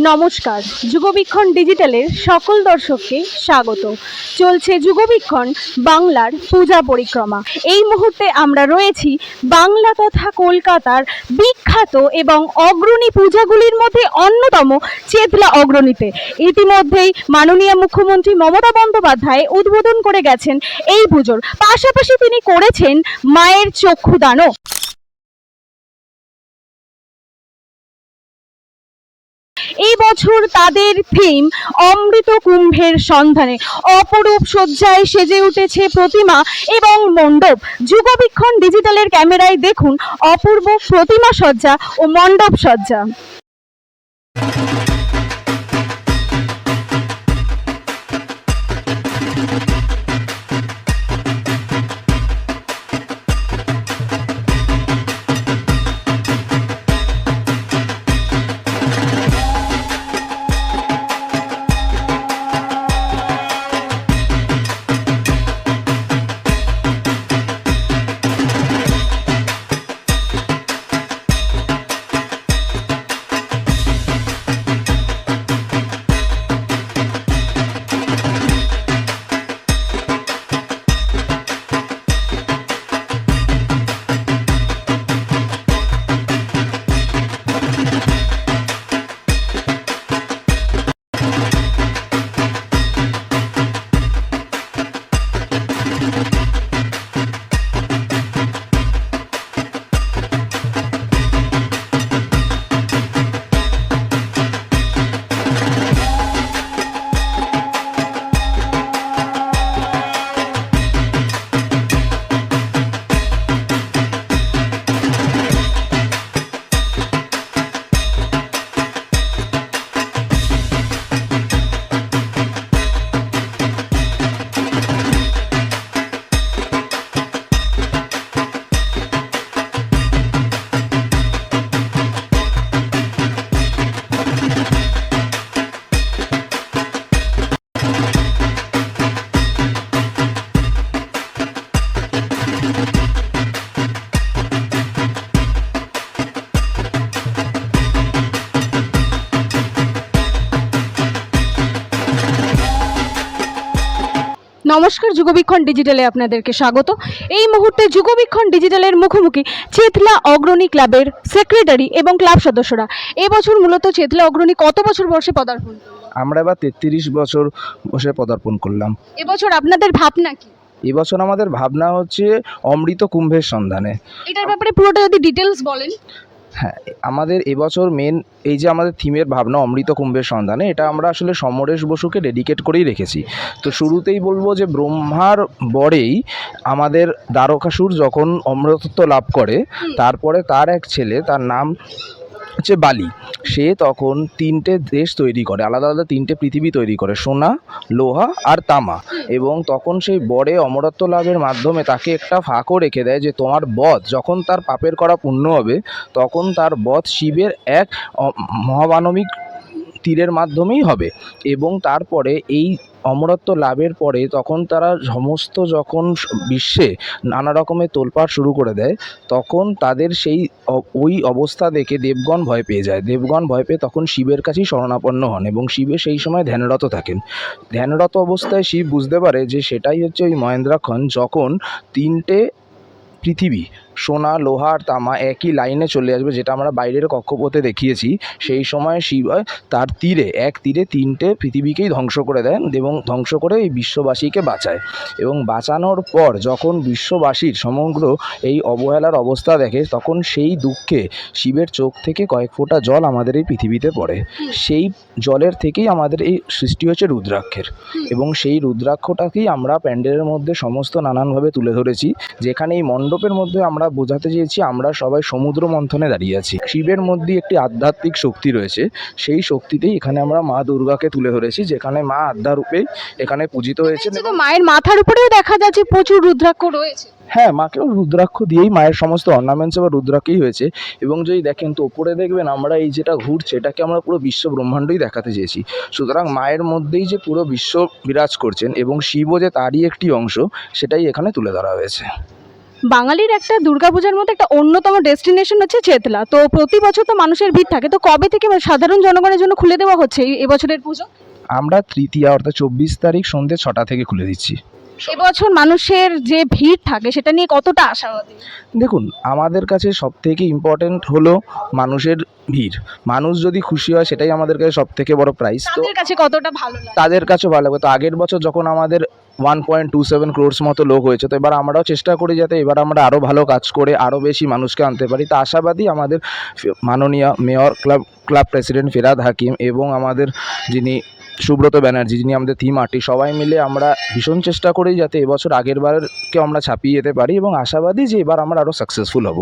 নমস্কার, যুগবীক্ষণ ডিজিটালের সকল দর্শককে স্বাগত। চলছে যুগবীক্ষণ বাংলার পূজা পরিক্রমা। এই মুহূর্তে আমরা রয়েছি বাংলা তথা কলকাতার বিখ্যাত এবং অগ্রণী পূজাগুলির মধ্যে অন্যতম চেতলা অগ্রণীতে। ইতিমধ্যেই মাননীয় মুখ্যমন্ত্রী মমতা বন্দ্যোপাধ্যায় উদ্বোধন করে গেছেন এই পুজোর, পাশাপাশি তিনি করেছেন মায়ের চক্ষুদানও। এই বছর তাদের থিম অমৃত কুম্ভের সন্ধানে। অপরূপ সজ্জায় সেজে উঠেছে প্রতিমা এবং মণ্ডপ। যুগবীক্ষণ ডিজিটালের ক্যামেরায় দেখুন অপূর্ব প্রতিমা সজ্জা ও মণ্ডপ সজ্জা। নমস্কার, যুগবীক্ষণ ডিজিটালে আপনাদেরকে স্বাগত। এই মুহূর্তে যুগবীক্ষণ ডিজিটালের মুখোমুখি চেতলা অগ্রণী ক্লাবের সেক্রেটারি এবং ক্লাব সদস্যরা। এবছর মূলত চেতলা অগ্রণী কত বছর বর্ষে পদার্পণ? আমরা এবার 33 বছর বসে পদার্পণ করলাম। এবছর আপনাদের ভাবনা কি? এবছর আমাদের ভাবনা হচ্ছে অমৃত কুম্ভের সন্ধানে। এটার ব্যাপারে পুরোটা যদি ডিটেলস বলেন। হ্যাঁ, আমাদের এবছর মেন এই যে আমাদের থিমের ভাবনা অমৃত কুম্ভের সন্ধানে, এটা আমরা আসলে সমরেশ বসুকে ডেডিকেট করেই রেখেছি। তো শুরুতেই বলবো যে ব্রহ্মার বরেই আমাদের দ্বারকাসুর যখন অমৃতত্ব লাভ করে, তারপরে তার এক ছেলে, তার নাম হচ্ছে বালি, সে তখন 3টে দেশ তৈরি করে, আলাদা আলাদা 3টে পৃথিবী তৈরি করে, সোনা, লোহা আর তামা। এবং তখন সেই বরে অমরত্ব লাভের মাধ্যমে তাকে একটা ফাঁকও রেখে দেয় যে তোমার বধ যখন তার পাপের করা পূর্ণ হবে, তখন তার বধ শিবের এক মহামানবিক তীরের মাধ্যমেই হবে। এবং তারপরে এই অমরত্ব লাভের পরে তখন তারা সমস্ত যখন বিশ্বে নানা রকমের তোলপাড় শুরু করে দেয়, তখন তাদের সেই ওই অবস্থা দেখে দেবগণ ভয় পেয়ে যায়। দেবগণ ভয় পেয়ে তখন শিবের কাছেই শরণাপন্ন হন এবং শিবে সেই সময় ধ্যানরত থাকেন। ধ্যানরত অবস্থায় শিব বুঝতে পারে যে সেটাই হচ্ছে ওই মহেন্দ্রাক্ষণ, যখন 3টে পৃথিবী সোনা, লোহা আর তামা একই লাইনে চলে আসবে, যেটা আমরা বাইরের কক্ষপথে দেখিয়েছি। সেই সময় শিব তার এক তীরে 3টে পৃথিবীকেই ধ্বংস করে দেন এবং ধ্বংস করে এই বিশ্ববাসীকে বাঁচায়। এবং বাঁচানোর পর যখন বিশ্ববাসীর সমগ্র এই অবহেলার অবস্থা দেখে, তখন সেই দুঃখে শিবের চোখ থেকে কয়েক ফোঁটা জল আমাদের এই পৃথিবীতে পড়ে। সেই জলের থেকেই আমাদের এই সৃষ্টি হচ্ছে রুদ্রাক্ষের। এবং সেই রুদ্রাক্ষটাকেই আমরা প্যান্ডেলের মধ্যে সমস্ত নানানভাবে তুলে ধরেছি, যেখানে এই মণ্ডপের মধ্যে আমরা বোঝাতে চেয়েছি আমরা সবাই সমুদ্র মন্থনে দাঁড়িয়ে আছি। শিবের মধ্যে একটি আধ্যাত্মিক শক্তি রয়েছে, সেই শক্তিতেই এখানে আমরা মা দুর্গাকে তুলে ধরেছি, যেখানে মা আদ্যারূপে এখানে পূজিত হয়েছে। মায়ের মাথার উপরেও দেখা যাচ্ছে প্রচুর রুদ্রাক্ষ রয়েছে। হ্যাঁ, মাকেও রুদ্রাক্ষ দিয়েই মায়ের সমস্ত অর্নামেন্টস বা রুদ্রাক্ষই হয়েছে। এবং যদি দেখেন তো ওপরে দেখবেন আমরা এই যেটা ঘুরছে, এটাকে আমরা পুরো বিশ্ব ব্রহ্মাণ্ডই দেখাতে চেয়েছি। সুতরাং মায়ের মধ্যেই যে পুরো বিশ্ব বিরাজ করছেন এবং শিবও যে তারই একটি অংশ, সেটাই এখানে তুলে ধরা হয়েছে। বাঙালির একটা দুর্গাপূজার মধ্যে একটা অন্যতম ডেস্টিনেশন হচ্ছে চেতলা, তো প্রতি বছর তো মানুষের ভিড় থাকে, তো কবে থেকে সাধারণ জনগণের জন্য খুলে দেওয়া হচ্ছে এবছরের পুজো? আমরা তৃতীয়া অর্থাৎ 24 তারিখ সন্ধ্যে 6টা থেকে খুলে দিচ্ছি। এবছর মানুষের যে ভিড় থাকে সেটা নিয়ে কতটা আশাবাদী? দেখুন, আমাদের কাছে সবথেকে ইম্পর্ট্যান্ট হলো মানুষের ভিড়। মানুষ যদি খুশি হয় সেটাই আমাদের কাছে সবথেকে বড় প্রাইজ। তো তাদের কাছে কতটা ভালো লাগে? তাদের কাছেও ভালো লাগবে। তো আগের বছর যখন আমাদের 1.27 crores মতো লোক হয়েছে, তো এবার আমরাও চেষ্টা করি যাতে এবার আমরা আরও ভালো কাজ করে আরও বেশি মানুষকে আনতে পারি। তো আশাবাদী আমাদের মাননীয় mayor club president Firhad Hakim এবং আমাদের যিনি সুব্রত ব্যানার্জি, যিনি আমাদের থিম আর্টিস্ট, সবাই মিলে আমরা ভীষণ চেষ্টা করি যাতে এবছর আগের বারকে আমরা ছাপিয়ে যেতে পারি এবং আশাবাদী যে এবার আমরা আরও সাকসেসফুল হব।